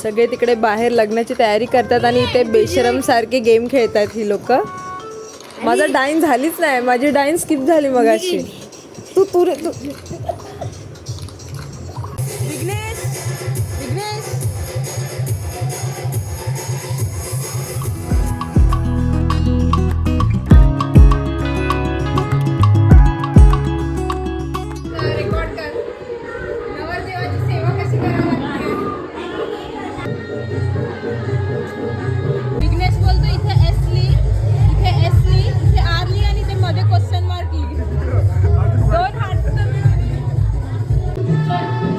सगळे तिकडे बाहेर लग्नाची तयारी करतात आणि इथे बेशरम सारखे गेम खेळतात ही लोक. माझा डाईन झालीच नाही, माझी डाईन स्किप झाली मगाशी. तू तू रे तू. विघ्नेश विघ्नेश रेकॉर्ड कर. नवरदेवाची सेवा कशी करावी लागते. विघ्नेश बोलतो इथे एस ली, इथे एस ली, इथे आर ली आणि ते मध्ये क्वेश्चन मार्क ली. 2 हात.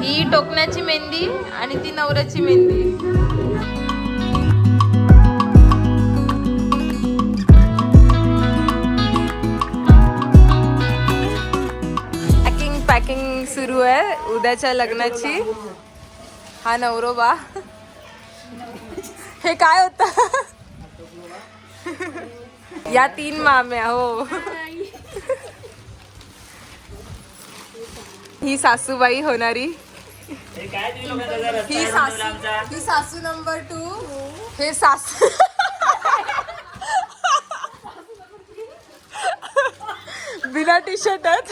ही टोकण्याची मेहंदी आणि ती नवऱ्याची मेहंदी. पॅकिंग सुरू आहे उद्याच्या लग्नाची. हा नवरोबा. हे काय होतं. या 3 माम्या. हो, ही सासूबाई होणारी. ही सासू नंबर 2. हे सासू बिना टी शर्टात.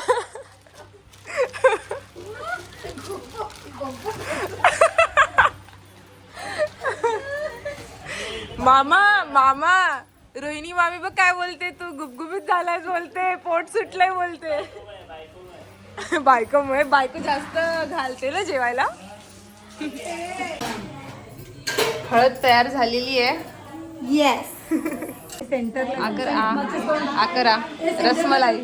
मामा मामा रोहिणी मामी बघ काय बोलते. तू गुबगुबीत झालाय बोलते, पोट सुटलंय बोलते. बायकोमुळे. बायको जास्त घालते ना जेवायला. हळद तयार झालेली आहे. येस. आकरा रसमलाई.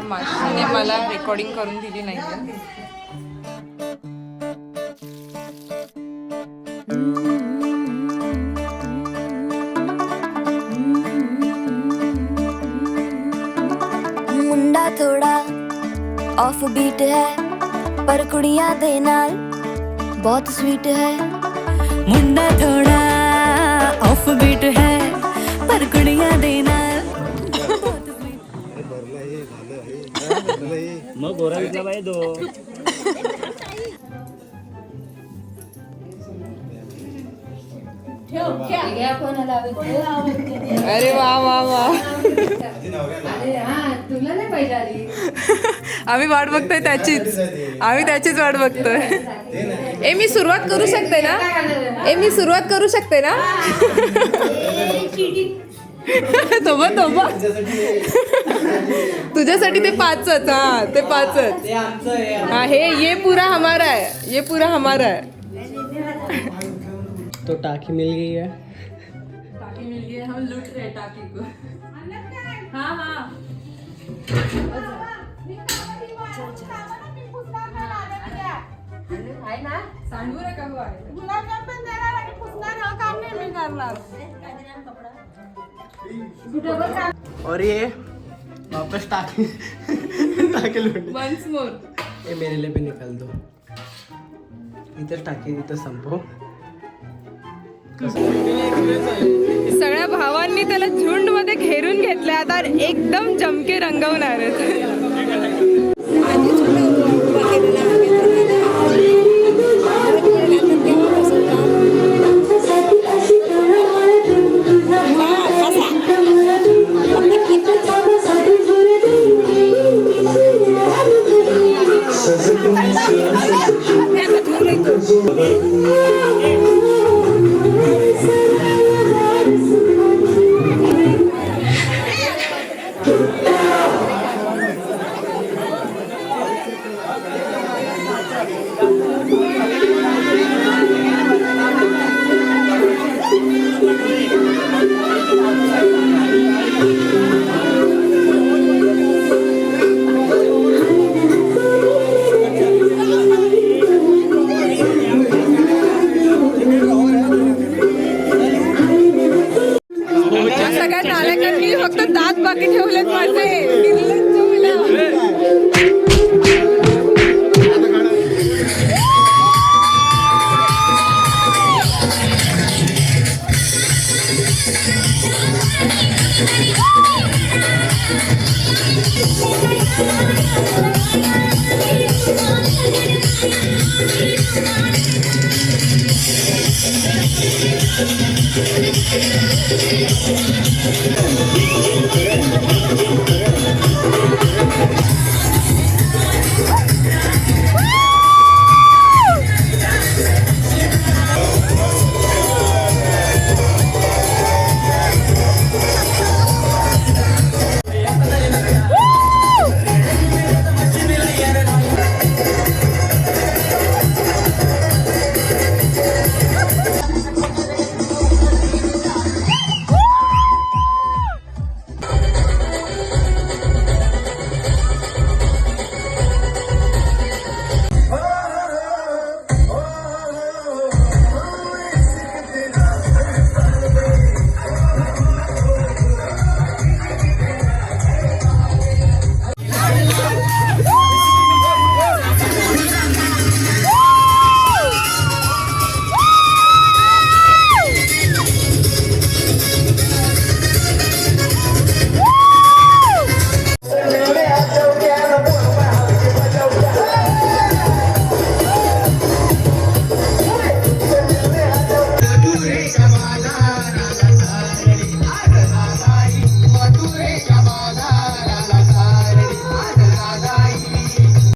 माशीने मला रेकॉर्डिंग करून दिली नाही. मुंडा थोड़ा ऑफ बीट है पर कुड़ियां दे नाल बहुत स्वीट है. मुंडा थोड़ा ऑफ बीट है पर कुड़ियां दे नाल. मग गोरा विकला पाहिजे तो. अरे वा वा वा. तुला नाही पाहिजे आली. आम्ही वाट बघतोय त्याचीच. आम्ही त्याचीच वाट बघतोय. ए मी सुरुवात करू शकते ना. ए मी सुरुवात करू शकते ना. तोबा तोबा. तुझ्यासाठी ते 5च. हा ते 5च. हा हे ये पूरा हमारा है. ये पूरा हमारा है. तो टाकी मिल गई है. टाकी मिल गई है. हम लूट रहे टाकी को. हाँ हाँ. सांडू रे का और ये वापस टाकी टाकी लूट. Once more. ये मेरे लिए भी निकाल दो. इधर टाकी इधर संपो. सगळ्या भावांनी त्याला झुंड मध्ये घेरून घेतले. आता एकदम चमके रंगवणार आहेत.